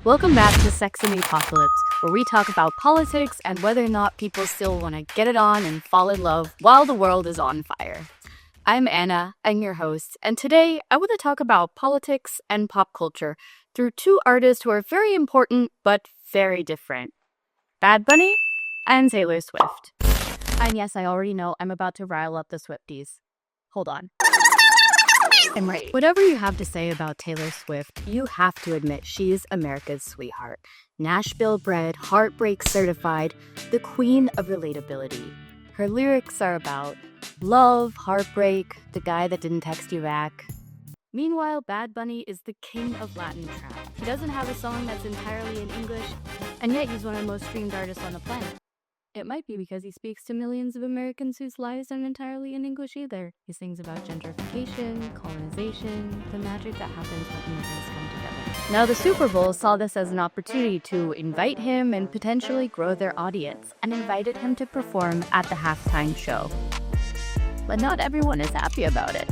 Welcome back to Sex and the Apocalypse, where we talk about politics and whether or not people still want to get it on and fall in love while the world is on fire. I'm Anna, I'm your host, and today I want to talk about politics and pop culture through two artists who are very important but very different. Bad Bunny and Taylor Swift. And yes, I already know I'm about to rile up the Swifties. Hold on. I'm right. Whatever you have to say about Taylor Swift, you have to admit she's America's sweetheart. Nashville bred, heartbreak certified, the queen of relatability. Her lyrics are about love, heartbreak, the guy that didn't text you back. Meanwhile, Bad Bunny is the king of Latin trap. He doesn't have a song that's entirely in English, and yet he's one of the most streamed artists on the planet. It might be because he speaks to millions of Americans whose lives aren't entirely in English either. He sings about gentrification, colonization, the magic that happens when immigrants come together. Now, the Super Bowl saw this as an opportunity to invite him and potentially grow their audience, and invited him to perform at the halftime show. But not everyone is happy about it.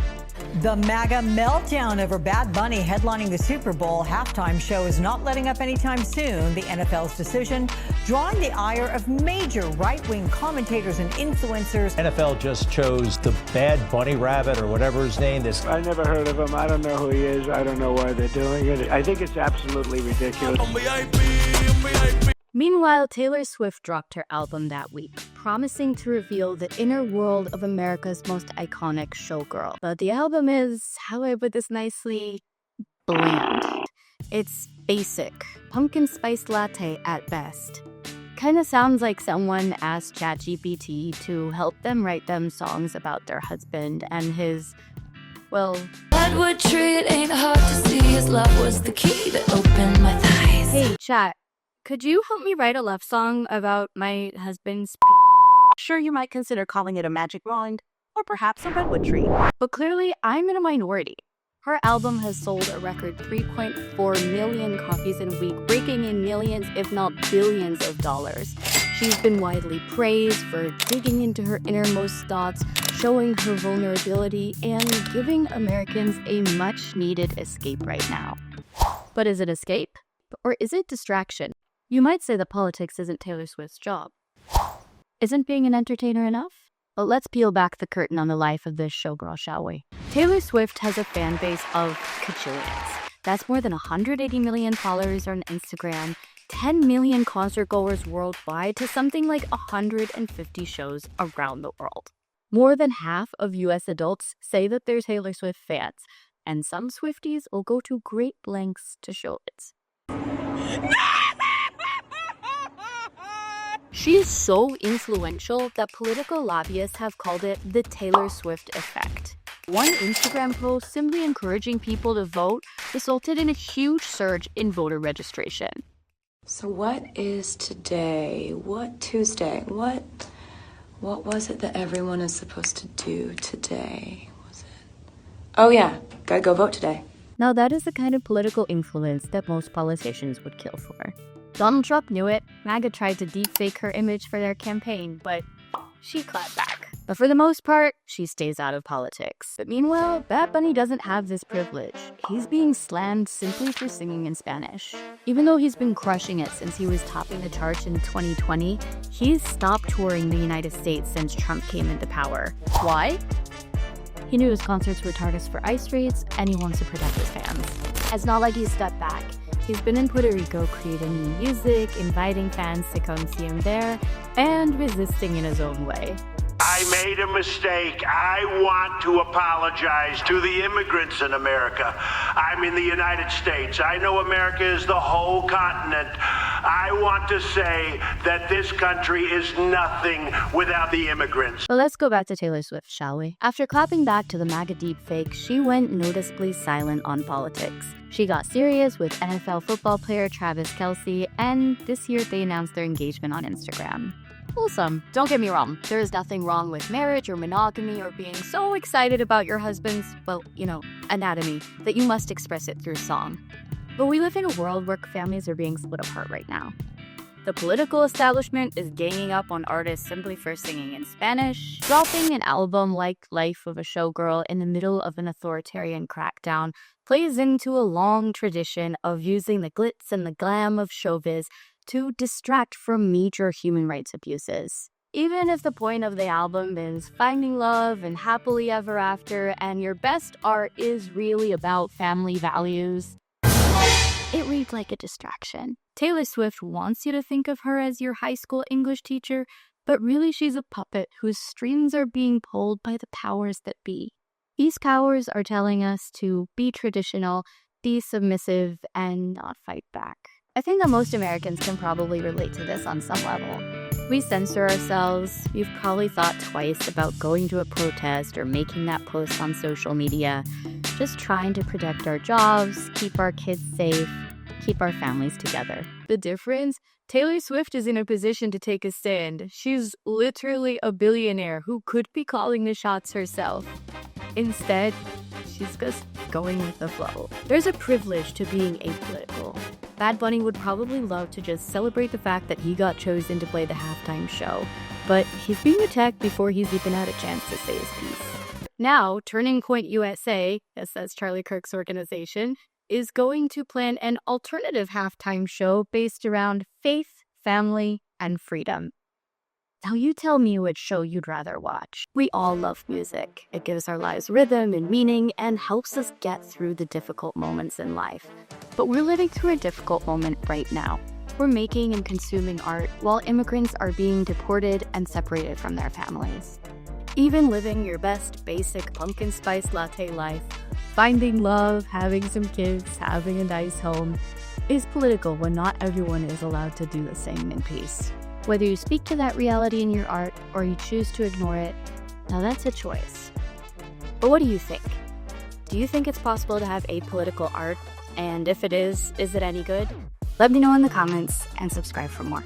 The MAGA meltdown over Bad Bunny headlining the Super Bowl halftime show is not letting up anytime soon. The NFL's decision drawing the ire of major right-wing commentators and influencers. NFL just chose the Bad Bunny rabbit or whatever his name is. I never heard of him. I don't know who he is. I don't know why they're doing it. I think it's absolutely ridiculous. Meanwhile, Taylor Swift dropped her album that week, promising to reveal the inner world of America's most iconic showgirl. But the album is, how do I put this nicely, bland. It's basic, pumpkin spice latte at best. Kinda sounds like someone asked ChatGPT to help them write them songs about their husband and his, well... Redwood tree, it ain't hard to see. His love was the key that opened my thighs. Hey, chat. Could you help me write a love song about my husband's Sure, you might consider calling it a magic wand, or perhaps a redwood tree. But clearly, I'm in a minority. Her album has sold a record 3.4 million copies in a week, raking in millions, if not billions of dollars. She's been widely praised for digging into her innermost thoughts, showing her vulnerability, and giving Americans a much-needed escape right now. But is it escape? Or is it distraction? You might say that politics isn't Taylor Swift's job. Isn't being an entertainer enough? But let's peel back the curtain on the life of this showgirl, shall we? Taylor Swift has a fan base of cajillions. That's more than 180 million followers on Instagram, 10 million concert goers worldwide, to something like 150 shows around the world. More than half of US adults say that they're Taylor Swift fans, and some Swifties will go to great lengths to show it. She is so influential that political lobbyists have called it the Taylor Swift effect. One Instagram post simply encouraging people to vote resulted in a huge surge in voter registration. So what is today? What Tuesday? What was it that everyone is supposed to do today? Was it? Oh yeah, gotta go vote today. Now that is the kind of political influence that most politicians would kill for. Donald Trump knew it. MAGA tried to deepfake her image for their campaign, but she clapped back. But for the most part, she stays out of politics. But meanwhile, Bad Bunny doesn't have this privilege. He's being slammed simply for singing in Spanish. Even though he's been crushing it since he was topping the charts in 2020, he's stopped touring the United States since Trump came into power. Why? He knew his concerts were targets for ICE raids, and he wants to protect his fans. It's not like he stepped back. He's been in Puerto Rico creating new music, inviting fans to come see him there, and resisting in his own way. I made a mistake. I want to apologize to the immigrants in America. I'm in the United States. I know America is the whole continent. I want to say that this country is nothing without the immigrants. But let's go back to Taylor Swift, shall we? After clapping back to the MAGA deepfake, she went noticeably silent on politics. She got serious with NFL football player Travis Kelce, and this year they announced their engagement on Instagram. Wholesome. Don't get me wrong, there is nothing wrong with marriage or monogamy or being so excited about your husband's, well, anatomy that you must express it through song. But we live in a world where families are being split apart right now. The political establishment is ganging up on artists simply for singing in Spanish. Dropping an album like Life of a Showgirl in the middle of an authoritarian crackdown plays into a long tradition of using the glitz and the glam of showbiz to distract from major human rights abuses. Even if the point of the album is finding love and happily ever after, and your best art is really about family values, it reads like a distraction. Taylor Swift wants you to think of her as your high school English teacher, but really she's a puppet whose strings are being pulled by the powers that be. These powers are telling us to be traditional, be submissive, and not fight back. I think that most Americans can probably relate to this on some level. We censor ourselves. We've probably thought twice about going to a protest or making that post on social media, just trying to protect our jobs, keep our kids safe, keep our families together. The difference? Taylor Swift is in a position to take a stand. She's literally a billionaire who could be calling the shots herself. Instead, she's just going with the flow. There's a privilege to being apolitical. Bad Bunny would probably love to just celebrate the fact that he got chosen to play the halftime show, but he's being attacked before he's even had a chance to say his piece. Now, Turning Point USA, as that's Charlie Kirk's organization, is going to plan an alternative halftime show based around faith, family, and freedom. Now you tell me which show you'd rather watch. We all love music. It gives our lives rhythm and meaning and helps us get through the difficult moments in life. But we're living through a difficult moment right now. We're making and consuming art while immigrants are being deported and separated from their families. Even living your best basic pumpkin spice latte life, finding love, having some kids, having a nice home, is political when not everyone is allowed to do the same in peace. Whether you speak to that reality in your art or you choose to ignore it, now that's a choice. But what do you think? Do you think it's possible to have apolitical art? And if it is it any good? Let me know in the comments and subscribe for more.